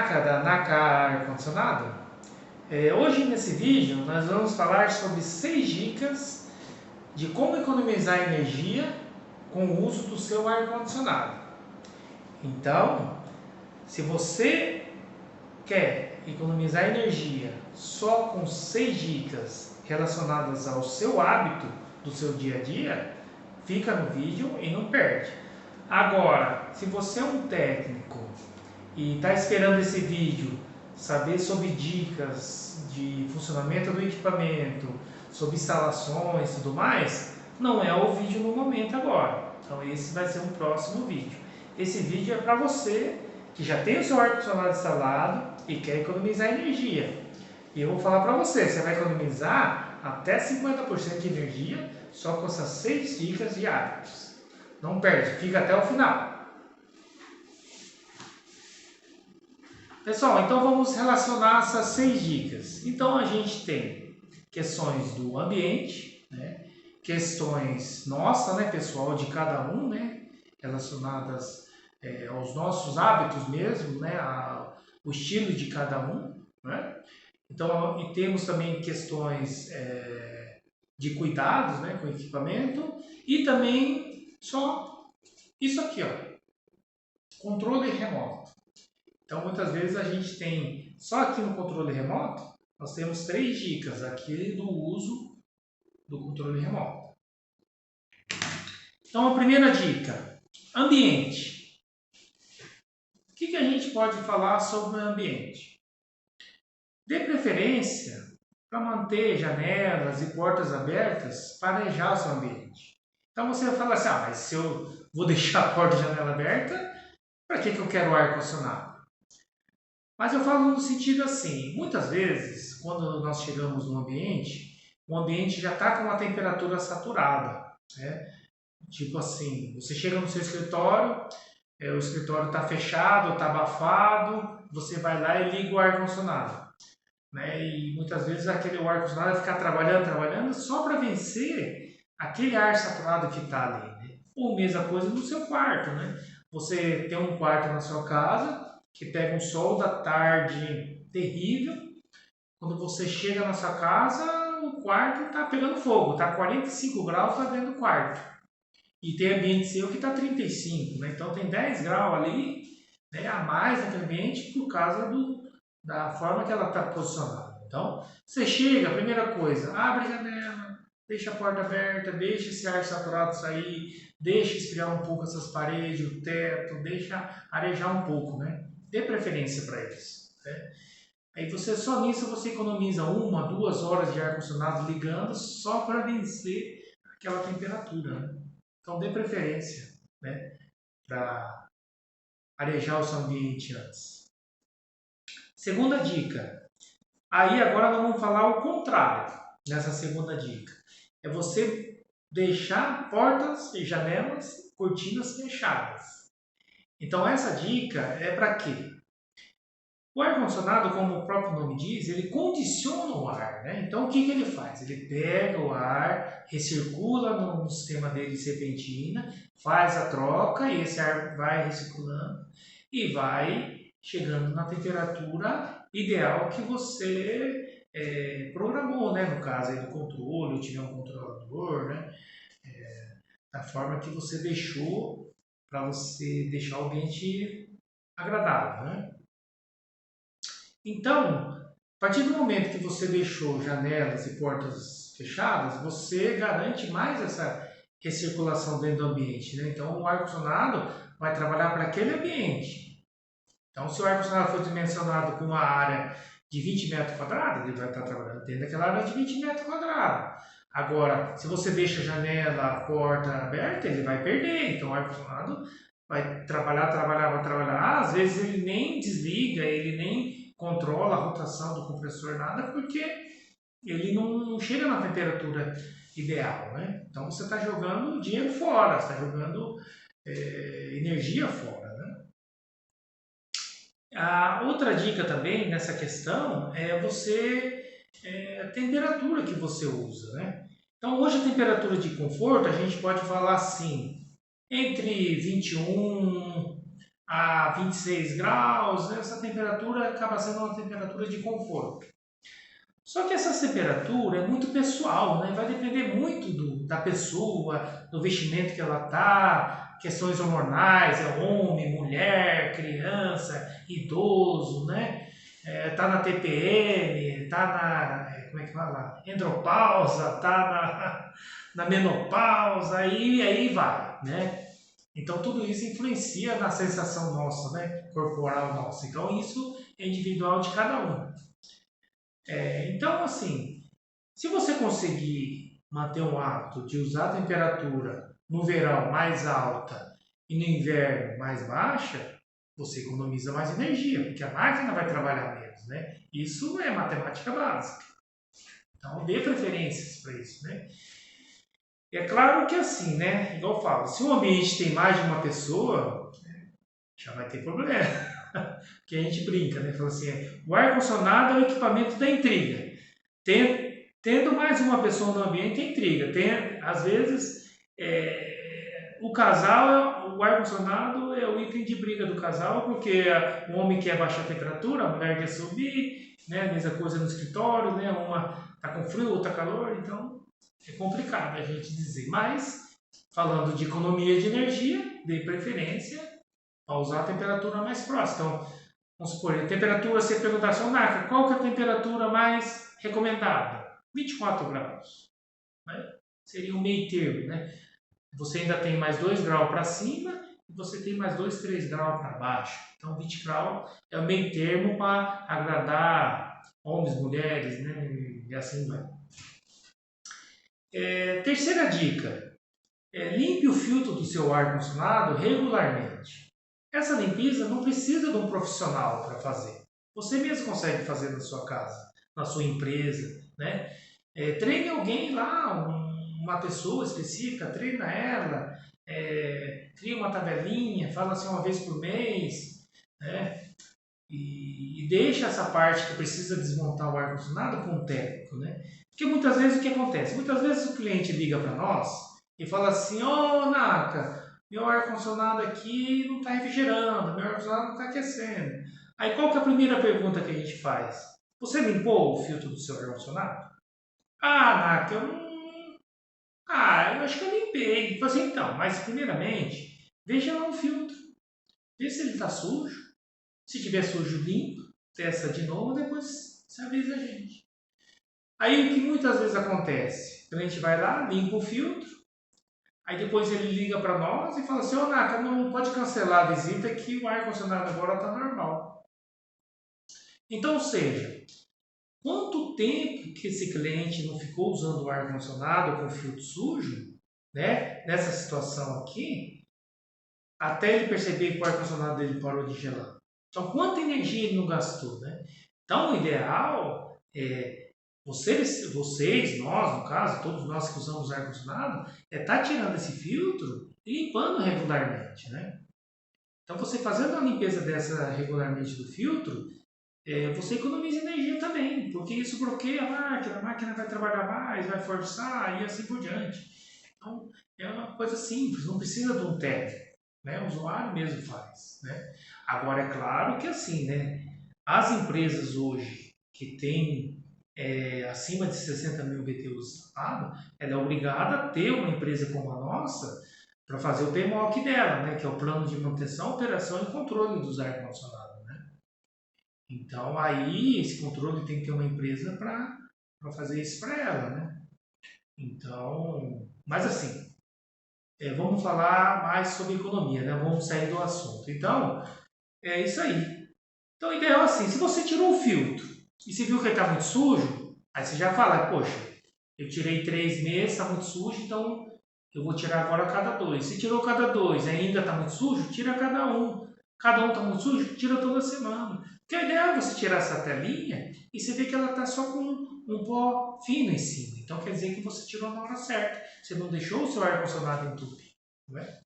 Naka, da Naka Ar-Condicionado. Hoje nesse vídeo nós vamos falar sobre 6 dicas de como economizar energia com o uso do seu ar-condicionado. Então, se você quer economizar energia só com 6 dicas relacionadas ao seu hábito do seu dia a dia, fica no vídeo e não perde. Agora, se você é um técnico e está esperando esse vídeo, saber sobre dicas de funcionamento do equipamento, sobre instalações e tudo mais, não é o vídeo no momento agora. Então esse vai ser um próximo vídeo. Esse vídeo é para você que já tem o seu ar-condicionado instalado e quer economizar energia. E eu vou falar para você, você vai economizar até 50% de energia só com essas 6 dicas de hábitos. Não perde, fica até o final. Pessoal, então vamos relacionar essas 6 dicas. Então a gente tem questões do ambiente, né? Questões nossas, né, pessoal, de cada um, né? Relacionadas aos nossos hábitos mesmo, né? O estilo de cada um, né? Então, e temos também questões de cuidados, né, com o equipamento e também só isso aqui, ó, controle remoto. Então, muitas vezes a gente tem, só aqui no controle remoto, nós temos 3 dicas aqui do uso do controle remoto. Então, a primeira dica, ambiente. O que a gente pode falar sobre o ambiente? Dê preferência para manter janelas e portas abertas para arejar o seu ambiente. Então, você vai falar assim, mas se eu vou deixar a porta e a janela aberta, para que eu quero ar-condicionado? Mas eu falo no sentido assim, muitas vezes, quando nós chegamos no ambiente, o ambiente já está com uma temperatura saturada, né? Tipo assim, você chega no seu escritório, o escritório está fechado, está abafado, você vai lá e liga o ar-condicionado, né? E muitas vezes aquele ar-condicionado vai ficar trabalhando só para vencer aquele ar saturado que está ali, né? Ou mesma coisa no seu quarto, né? Você tem um quarto na sua casa que pega um sol da tarde terrível. Quando você chega na sua casa, o quarto está pegando fogo, está 45 graus lá dentro do quarto. E tem ambiente seu que está 35, né? Então tem 10 graus ali, né, a mais naquele ambiente por causa da forma que ela está posicionada. Então, você chega, a primeira coisa, abre a janela, deixa a porta aberta, deixa esse ar saturado sair, deixa esfriar um pouco essas paredes, o teto, deixa arejar um pouco, né? Dê preferência para eles, né? Aí você só nisso você economiza 1, 2 horas de ar-condicionado ligando só para vencer aquela temperatura, né? Então dê preferência, né, para arejar o seu ambiente antes. Segunda dica. Aí agora nós vamos falar o contrário nessa segunda dica. É você deixar portas e janelas, cortinas fechadas. Então essa dica é para quê? O ar-condicionado, como o próprio nome diz, ele condiciona o ar, né? Então o que ele faz? Ele pega o ar, recircula no sistema dele de serpentina, faz a troca e esse ar vai recirculando e vai chegando na temperatura ideal que você programou, né? No caso aí do controle, ou tiver um controlador, né? Da forma que você deixou para você deixar o ambiente agradável, né? Então, a partir do momento que você deixou janelas e portas fechadas, você garante mais essa recirculação dentro do ambiente, né? Então, o ar-condicionado vai trabalhar para aquele ambiente. Então, se o ar-condicionado for dimensionado com uma área de 20 metros quadrados, ele vai estar trabalhando dentro daquela área de 20 metros quadrados. Agora, se você deixa a janela, a porta aberta, ele vai perder. Então, o ar-condicionado vai trabalhar. Às vezes ele nem desliga, ele nem controla a rotação do compressor, nada, porque ele não chega na temperatura ideal, né? Então você está jogando dinheiro fora, você está jogando energia fora, né? A outra dica também nessa questão é a temperatura que você usa, né? Então hoje a temperatura de conforto a gente pode falar assim, entre 21 a 26 graus, essa temperatura acaba sendo uma temperatura de conforto. Só que essa temperatura é muito pessoal, né? Vai depender muito da pessoa, do vestimento que ela tá, questões hormonais, é homem, mulher, criança, idoso, né? Tá na TPM, tá como é que fala? Andropausa, tá na menopausa, aí vai, né? Então tudo isso influencia na sensação nossa, né? Corporal nossa. Então isso é individual de cada um. Então, assim, se você conseguir manter um hábito de usar a temperatura no verão mais alta e no inverno mais baixa, você economiza mais energia, porque a máquina vai trabalhar menos, né? Isso é matemática básica. Então, dê preferências para isso, né? É claro que assim, né? Igual eu falo, se o ambiente tem mais de uma pessoa, já vai ter problema. Porque a gente brinca, né? Fala assim, o ar-condicionado é o equipamento da intriga. Tendo mais uma pessoa no ambiente, é intriga. Às vezes, o casal, o ar-condicionado é o item de briga do casal, porque o homem quer baixar a temperatura, a mulher quer subir, né? A mesma coisa no escritório, né? Uma está com frio, outra calor, então é complicado a gente dizer. Mas, falando de economia de energia, dê preferência a usar a temperatura mais próxima. Então, vamos supor, a temperatura, você perguntar assim, Naka, qual que é a temperatura mais recomendada? 24 graus. Né? Seria um meio termo, né? Você ainda tem mais 2 graus para cima e você tem mais 2, 3 graus para baixo. Então, 20 graus é o meio termo para agradar homens, mulheres, né? E assim vai. Terceira dica. Limpe o filtro do seu ar-condicionado regularmente. Essa limpeza não precisa de um profissional para fazer. Você mesmo consegue fazer na sua casa, na sua empresa, né? Treine alguém lá, uma pessoa específica, treina ela, cria uma tabelinha, fala assim uma vez por mês, né? E deixa essa parte que precisa desmontar o ar-condicionado com o técnico, né? Porque muitas vezes o que acontece? Muitas vezes o cliente liga para nós e fala assim, Naka, meu ar-condicionado aqui não está refrigerando, meu ar-condicionado não está aquecendo. Aí qual que é a primeira pergunta que a gente faz? Você limpou o filtro do seu ar-condicionado? Naka, eu acho que eu limpei. Eu falei assim, então, mas primeiramente, veja lá o filtro. Vê se ele está sujo. Se tiver sujo, limpa. Testa de novo, depois você avisa a gente. Aí o que muitas vezes acontece? O cliente vai lá, limpa o filtro. Aí depois ele liga para nós e fala assim, Naka, não pode cancelar a visita que o ar-condicionado agora está normal. Então, ou seja, quanto tempo que esse cliente não ficou usando o ar-condicionado com filtro sujo, né? Nessa situação aqui, até ele perceber que o ar-condicionado dele parou de gelar. Então, quanta energia ele não gastou, né? Então, o ideal é vocês, nós, no caso, todos nós que usamos ar-condicionado, estar tirando esse filtro e limpando regularmente, né? Então, você fazendo a limpeza dessa regularmente do filtro, você economiza energia também, porque isso bloqueia a máquina vai trabalhar mais, vai forçar e assim por diante. Então, é uma coisa simples, não precisa de um técnico, né? O usuário mesmo faz, né? Agora, é claro que assim, né? As empresas hoje que têm acima de 60 mil BTUs instalados, ela é obrigada a ter uma empresa como a nossa para fazer o PMOC dela, né? Que é o Plano de Manutenção, Operação e Controle dos Ar-Condicionados. Então, aí, esse controle tem que ter uma empresa para fazer isso para ela, né? Então, mas assim, vamos falar mais sobre economia, né? Vamos sair do assunto. Então, é isso aí. Então, o ideal é assim, se você tirou o filtro e você viu que ele está muito sujo, aí você já fala, poxa, eu tirei 3 meses, está muito sujo, então eu vou tirar agora cada 2. Se tirou cada 2 e ainda está muito sujo, tira cada um. Cada um está muito sujo, tira toda semana. Porque a ideia é você tirar essa telinha e você vê que ela está só com um pó fino em cima. Então quer dizer que você tirou na hora certa. Você não deixou o seu ar-condicionado entupir. Não é?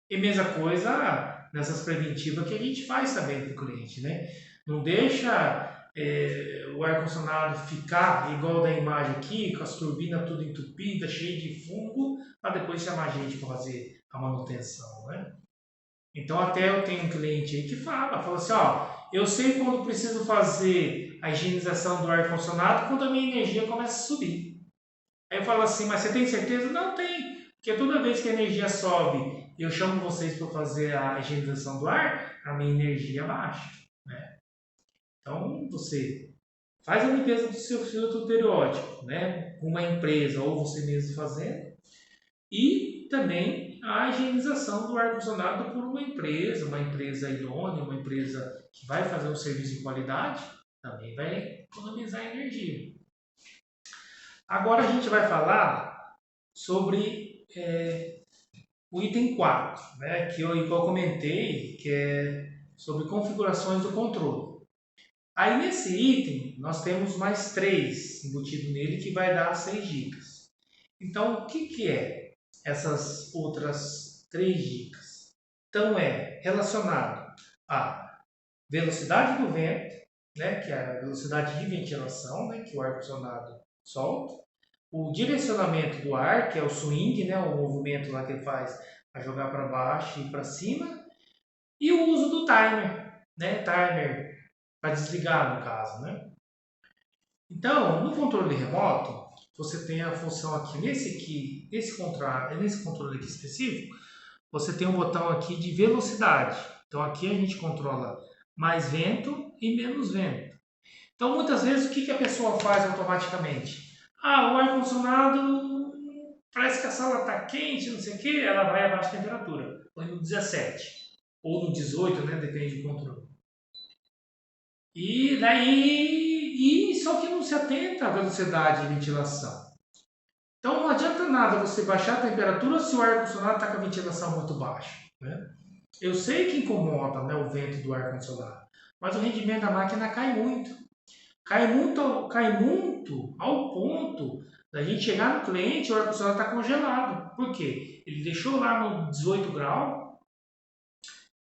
E mesma coisa nessas preventivas que a gente faz também para o cliente. Né? Não deixa o ar-condicionado ficar igual da imagem aqui, com as turbinas tudo entupidas, cheio de fungo, para depois chamar a gente para fazer a manutenção. Né? Então até eu tenho um cliente aí que fala assim, ó, eu sei quando preciso fazer a higienização do ar-condicionado quando a minha energia começa a subir. Aí eu falo assim, mas você tem certeza? Não tem, porque toda vez que a energia sobe e eu chamo vocês para fazer a higienização do ar, a minha energia baixa, né? Então você faz a limpeza do seu filtro periódico, né? Com uma empresa ou você mesmo fazendo. E também a higienização do ar-condicionado por uma empresa idônea, uma empresa que vai fazer um serviço de qualidade, também vai economizar energia. Agora a gente vai falar sobre o item 4, né, que eu comentei, que é sobre configurações do controle. Aí nesse item nós temos mais 3 embutido nele que vai dar 6 dicas. Então o que é essas outras 3 dicas? Então é relacionado à velocidade do vento, né, que é a velocidade de ventilação, né, que o ar-condicionado solta, o direcionamento do ar, que é o swing, né, o movimento lá que ele faz a jogar para baixo e para cima, e o uso do timer, né, timer para desligar no caso, né. Então, no controle remoto, você tem a função aqui nesse controle aqui específico, você tem um botão aqui de velocidade. Então aqui a gente controla mais vento e menos vento. Então muitas vezes o que a pessoa faz automaticamente? Ah, o ar-condicionado parece que a sala está quente, não sei o que, ela vai abaixo da temperatura, põe no 17 ou no 18, né? Depende do controle. E daí, só que não se atenta à velocidade de ventilação. Então não adianta nada você baixar a temperatura se o ar-condicionado está com a ventilação muito baixa, né? Eu sei que incomoda, né, o vento do ar-condicionado, mas o rendimento da máquina cai muito. Cai muito ao ponto da gente chegar no cliente e o ar-condicionado está congelado. Por quê? Ele deixou lá no 18 graus,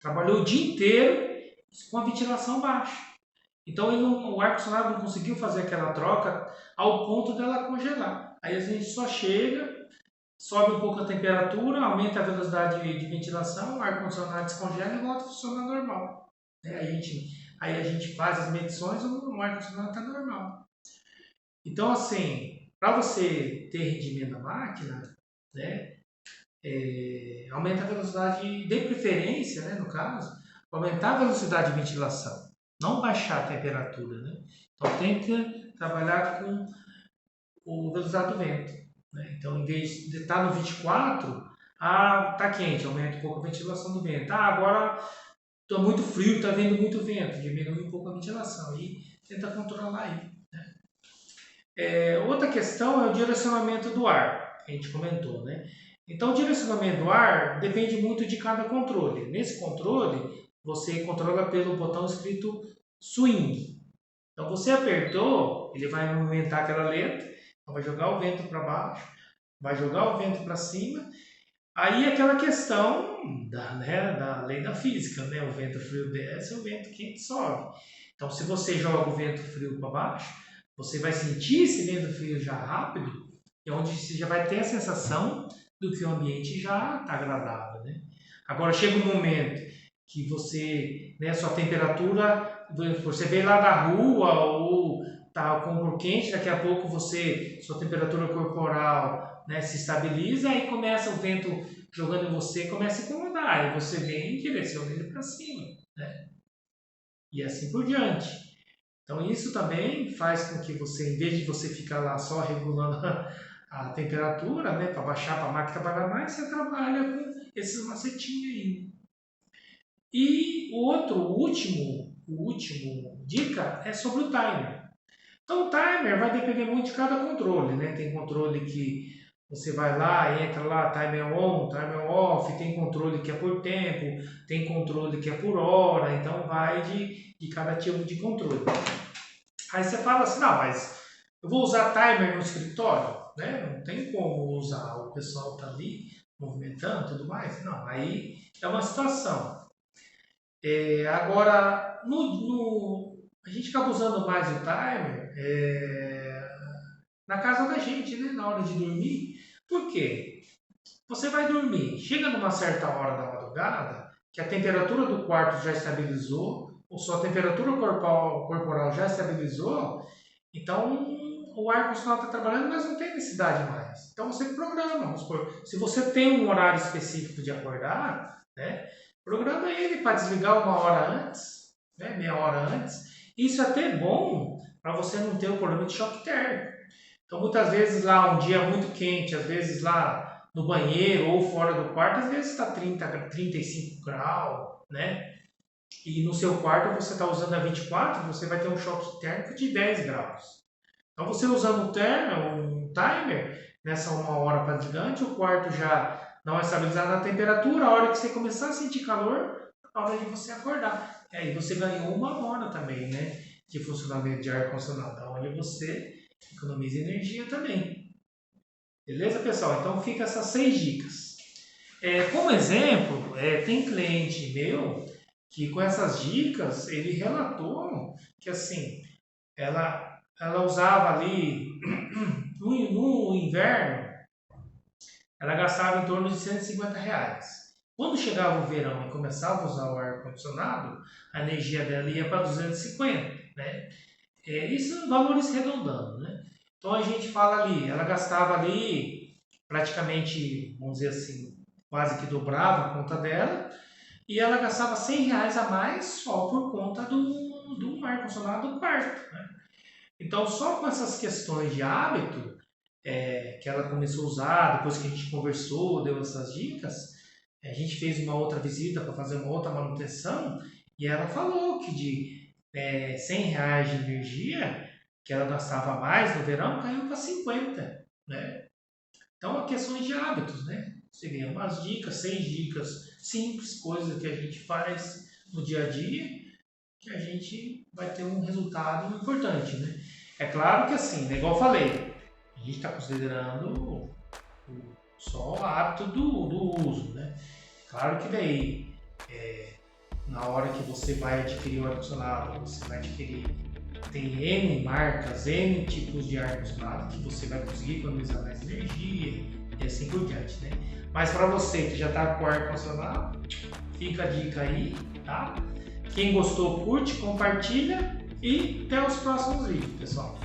trabalhou o dia inteiro com a ventilação baixa. Então o ar-condicionado não conseguiu fazer aquela troca ao ponto dela congelar. Aí a gente só chega, sobe um pouco a temperatura, aumenta a velocidade de ventilação, o ar-condicionado descongela e volta a funcionar normal. Aí a gente faz as medições, o ar-condicionado está normal. Então, assim, para você ter rendimento da máquina, né, aumenta a velocidade, de preferência, né, no caso, aumentar a velocidade de ventilação, não baixar a temperatura. Né? Então, tenta trabalhar com a velocidade do vento. Né? Então, em vez de estar no 24, está quente, aumenta um pouco a ventilação do vento. Agora está muito frio, está vindo muito vento, diminui um pouco a ventilação e tenta controlar aí. Outra questão é o direcionamento do ar, que a gente comentou, né? Então, o direcionamento do ar depende muito de cada controle. Nesse controle, você controla pelo botão escrito swing. Então, você apertou, ele vai movimentar aquela letra, então vai jogar o vento para baixo, vai jogar o vento para cima. Aí aquela questão da lei da física, né? O vento frio desce, o vento quente sobe. Então, se você joga o vento frio para baixo, você vai sentir esse vento frio já rápido, e onde você já vai ter a sensação do que o ambiente já está agradável, né? Agora chega um momento que você, né, sua temperatura, você vem lá da rua ou tá com um quente, daqui a pouco sua temperatura corporal, né, se estabiliza e começa o vento jogando em você, começa a incomodar, e você vem e direciona ele para cima, né? E assim por diante. Então isso também faz com que você, em vez de você ficar lá só regulando a temperatura, né, para baixar, para a máquina trabalhar mais, você trabalha com esses macetinhos aí. E o último dica é sobre o timer. Então o timer vai depender muito de cada controle, né? Tem controle que você vai lá, entra lá, timer on, timer off, tem controle que é por tempo, tem controle que é por hora, então vai de cada tipo de controle. Aí você fala assim, não, mas eu vou usar timer no escritório, né? Não tem como usar, o pessoal tá ali movimentando e tudo mais. Não, aí é uma situação. Agora, a gente acaba usando mais o timer na casa da gente, né? Na hora de dormir. Por quê? Você vai dormir, chega numa certa hora da madrugada, que a temperatura do quarto já estabilizou, ou sua temperatura corporal já estabilizou, então o ar-condicionado está trabalhando, mas não tem necessidade mais. Então você programa, vamos supor, se você tem um horário específico de acordar, né, programa ele para desligar uma hora antes, né, meia hora antes. Isso é até bom para você não ter o problema de choque térmico. Então muitas vezes lá um dia muito quente, às vezes lá no banheiro ou fora do quarto, às vezes está 30, 35 graus, né? E no seu quarto você está usando a 24, você vai ter um choque térmico de 10 graus. Então você usando um timer, nessa uma hora para desligante, o quarto já não é estabilizado na temperatura, a hora que você começar a sentir calor, a hora de você acordar. E você ganhou uma hora também, né? De funcionamento de ar-condicionado, onde você economiza energia também. Beleza, pessoal? Então fica essas 6 dicas. Como exemplo, tem cliente meu que com essas dicas ele relatou que assim ela usava ali no inverno, ela gastava em torno de R$ 150. Quando chegava o verão e começava a usar o ar condicionado, a energia dela ia para 250, né? Isso em valores redondando, né? Então a gente fala ali, ela gastava ali praticamente, vamos dizer assim, quase que dobrava a conta dela, e ela gastava R$ 100 a mais só por conta do ar-condicionado do quarto, né? Então, só com essas questões de hábito que ela começou a usar, depois que a gente conversou, deu essas dicas, a gente fez uma outra visita para fazer uma outra manutenção, e ela falou que de R$ 100 de energia, que ela gastava mais no verão, caiu para 50, né? Então, é questões de hábitos, né? Você ganha umas dicas, 6 dicas simples, coisas que a gente faz no dia a dia, que a gente vai ter um resultado importante, né? É claro que assim, né, igual eu falei, a gente está considerando só o hábito do uso, né? Claro que daí, na hora que você vai adquirir o ar-condicionado, você vai adquirir, tem N marcas, N tipos de ar-condicionado que você vai conseguir economizar mais energia e assim por diante, né? Mas para você que já está com o ar-condicionado, fica a dica aí, tá? Quem gostou, curte, compartilha e até os próximos vídeos, pessoal.